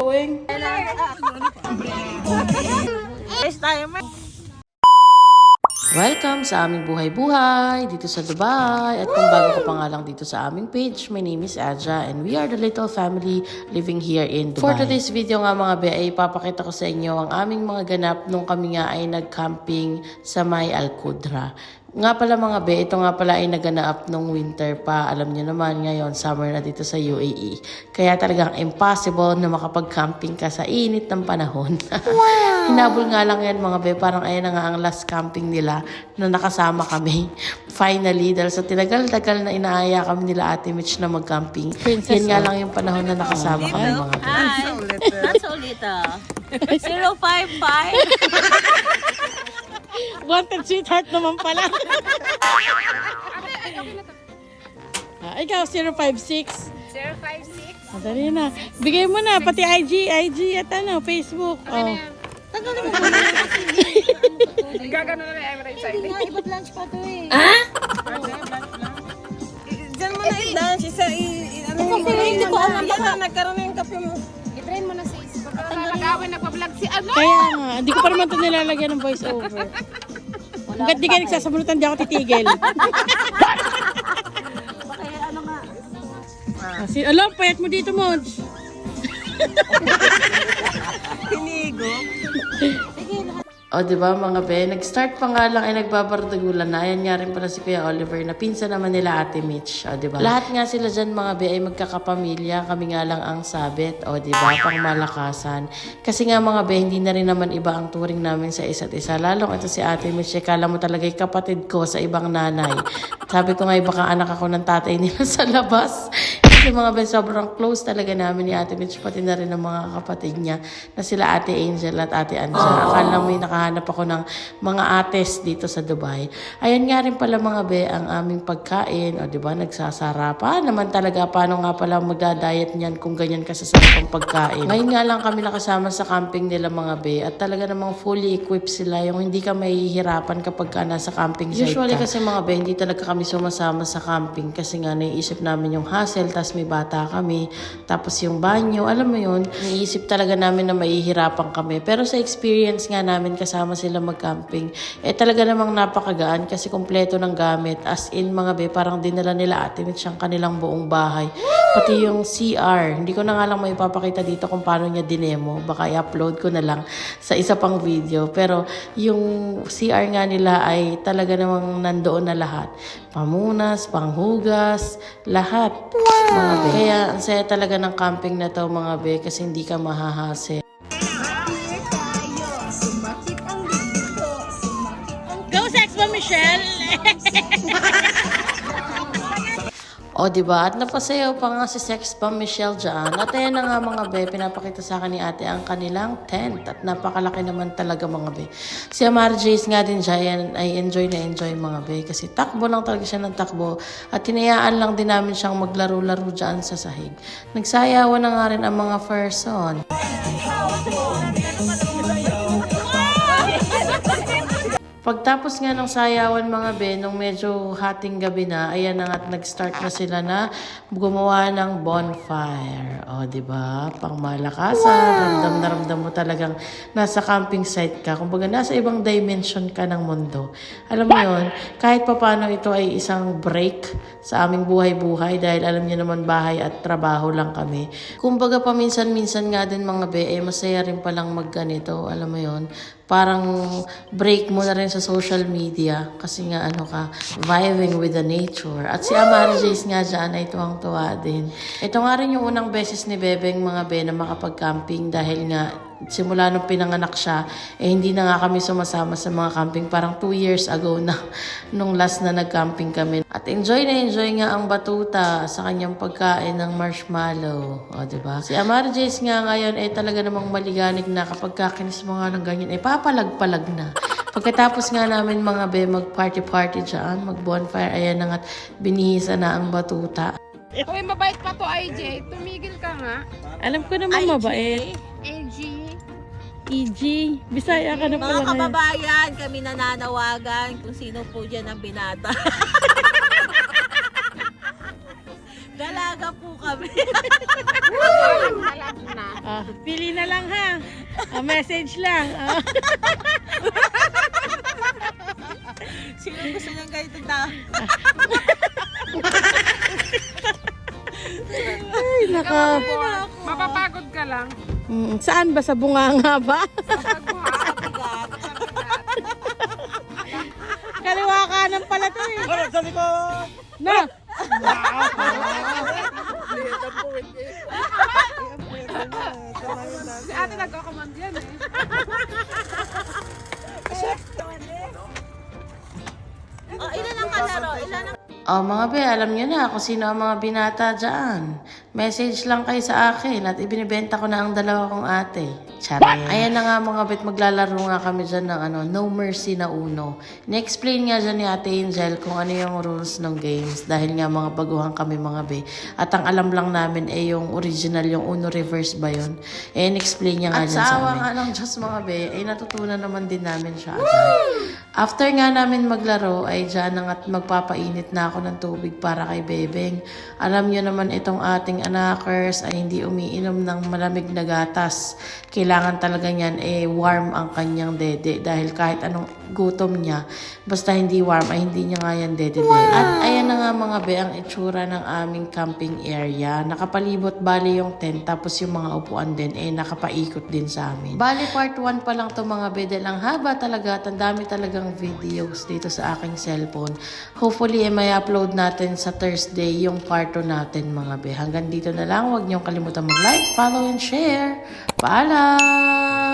going? Welcome sa aming buhay-buhay dito sa Dubai. At kung bago ka pa nga lang dito sa aming page, my name is Aja and we are the little family living here in Dubai. For today's video nga mga be, ay ipapakita ko sa inyo ang aming mga ganap nung kami nga ay nag-camping sa May Al Qudra. Nga pala mga be, ito nga pala ay naganap nung winter pa. Alam niyo naman ngayon, summer na dito sa UAE. Kaya talagang impossible na makapag-camping ka sa init ng panahon. Wow! Hinabol nga lang yan mga be, parang ayan na nga ang last camping nila na nakasama kami. Finally, dahil sa tinagal-tagal na inaaya kami nila Ate Mitch na mag-camping. Yan nga lang yung panahon na nakasama kami mga be. Not so little. 055. Wanted sweetheart naman pala. Ikaw, 056. 056. Madali na. Bigay mo na, pati IG at ano, Facebook. Oh. Tagalin mo. Gagano na yung Emirates side. Hindi nga, iba't lunch pa to eh. Diyan mo na i-lunch. Ano yung Hindi ko alam. yan na, nagkaroon na yung kape mo. I-train mo na sa Facebook. Nag-awin, nagpa-vlog si ano? Kaya nga, hindi ko pa naman ito nilalagyan ng voice over. Hanggat di kayo nagsasabunutan, di ako titigil. Kaya ano nga. Alam, payat mo dito, Mons. Hinigo. O, diba mga be, nag-start pa nga lang ay nagbabardagulan na. Ayan nga rin pala si Kuya Oliver na pinsan naman nila Ate Mitch. O, diba? Lahat nga sila dyan mga be ay magkakapamilya. Kami nga lang ang sabit. O, diba? Pang malakasan. Kasi nga mga be, hindi na rin naman iba ang turing namin sa isa't isa. Lalong ito si Ate Mitch. Kala mo talaga yung kapatid ko sa ibang nanay. Sabi ko nga, baka anak ako ng tatay nila sa labas. Kasi mga be, sobrang close talaga namin ni Ate Mitch, pati na rin ng mga kapatid niya na sila Ate Angel at Ate Anja. Akala mo nakahanap ako ng mga ates dito sa Dubai. Ayan nga rin pala mga be, ang aming pagkain. O diba, nagsasara pa naman talaga. Paano nga pala magda-diet niyan kung ganyan kasasarap ang pagkain. Ngayon nga lang kami nakasama sa camping nila mga be at talaga namang fully equipped sila. Yung hindi ka mahihirapan kapag ka nasa camping site ka. Usually kasi mga be, hindi talaga kami sumasama sa camping kasi nga naiisip namin yung hassle, tas may bata kami, tapos yung banyo, alam mo yun, naiisip talaga namin na mahihirapan kami. Pero sa experience nga namin kasama sila mag-camping, talaga namang napakagaan kasi kompleto ng gamit. As in mga be, parang dinala nila Ate Mitch ang kanilang buong bahay. Pati yung CR, hindi ko na nga lang maipapakita dito kung paano niya dinemo. Baka i-upload ko na lang sa isa pang video. Pero yung CR nga nila ay talaga namang nandoon na lahat. Pamunas, panghugas, lahat. Mga be. Kaya ang saya talaga ng camping na to mga be kasi hindi ka mahahase. Go Sex Bomb Michelle! O, diba? At napasayaw pa nga si Sex Bomb Michelle dyan. At ayan na nga mga be, pinapakita sa akin ni ate ang kanilang tent. At napakalaki naman talaga mga be. Si Amar Jace nga din dyan ay enjoy na enjoy mga be. Kasi takbo lang talaga siya ng takbo. At hinayaan lang din namin siyang maglaro-laro dyan sa sahig. Nagsayawan na nga rin ang mga person. Pagtapos nga ng sayawan mga be, nung medyo hating gabi na, ayan na nga nag-start na sila na gumawa ng bonfire. O, diba? Pang malakasan. Wow! Ramdam na ramdam mo talagang nasa camping site ka. Kumbaga, nasa ibang dimension ka ng mundo. Alam mo yun, kahit papano ito ay isang break sa aming buhay-buhay dahil alam niyo naman bahay at trabaho lang kami. Kumbaga, paminsan-minsan nga din mga be, masaya rin palang magganito. Alam mo yun, parang break mo na rin sa social media kasi nga ano ka, vibing with the nature. At si Amari Jace nga dyan ay tuwang-tuwa din. Ito nga rin yung unang beses ni Bebeng mga be na makapag-camping dahil nga simula nung pinanganak siya, hindi na nga kami sumasama sa mga camping. Parang 2 years ago na nung last na nag-camping kami. At enjoy na enjoy nga ang batuta sa kanyang pagkain ng marshmallow. O, diba? Si Amari Jace nga ngayon talaga namang maliganig na kapag kakinis mo nga ng ganyan, papalag-palag na. Pagkatapos nga namin mga be, mag-party-party dyan, mag-bonfire, ayan na nga, binihisa na ang batuta. Uy, mabait pa to, IJ. Tumigil ka nga. Alam ko naman mabait. AG. EG, Bisaya ka na pala. Mga kababayan, kami nananawagan kung sino po dyan ang binata. Dalaga po kami. Dalag na. Pili na lang ha. Message lang. Sino gusto niyang ganito tao? Ay, naka. Mapapagod ka lang. Saan ba? Sa bunganga ba? Bigat. Kaliwa kanan pala to eh. Harap sa likod! Na! Si ate nagkakamand yan eh. Oh, ilan ang kalaro? Ilan ang... Oh, mga be, alam nyo na kung sino ang mga binata dyan. Message lang kayo sa akin at ibinibenta ko na ang dalawa kong ate. Charing. Ayan na nga mga bet, maglalaro nga kami dyan ng No Mercy na Uno. Ni-explain nga dyan ni Ate Angel kung ano yung rules ng games dahil nga mga baguhan kami mga be. At ang alam lang namin ay yung original, yung Uno reverse ba yun? Eh, ni-explain niya nga dyan sa amin. At sa awa nga ng Diyos mga be, ay natutunan naman din namin siya agad. After nga namin maglaro ay dyan na at magpapainit na ako ng tubig para kay Bebeng. Alam nyo naman itong ating anakers ay hindi umiinom ng malamig na gatas. Kailangan talaga niyan warm ang kanyang dede dahil kahit anong gutom niya, basta hindi warm ay hindi niya nga yan dede. At ayan na nga mga be ang itsura ng aming camping area. Nakapalibot bali yung tent tapos yung mga upuan din nakapaikot din sa amin. Bali part 1 pa lang to mga be dahil ang haba talaga at ang dami talagang videos dito sa aking cellphone. Hopefully may upload natin sa Thursday yung part 2 natin mga be. Hanggang dito na lang, huwag niyong kalimutan mag-like, follow and share. Paalam!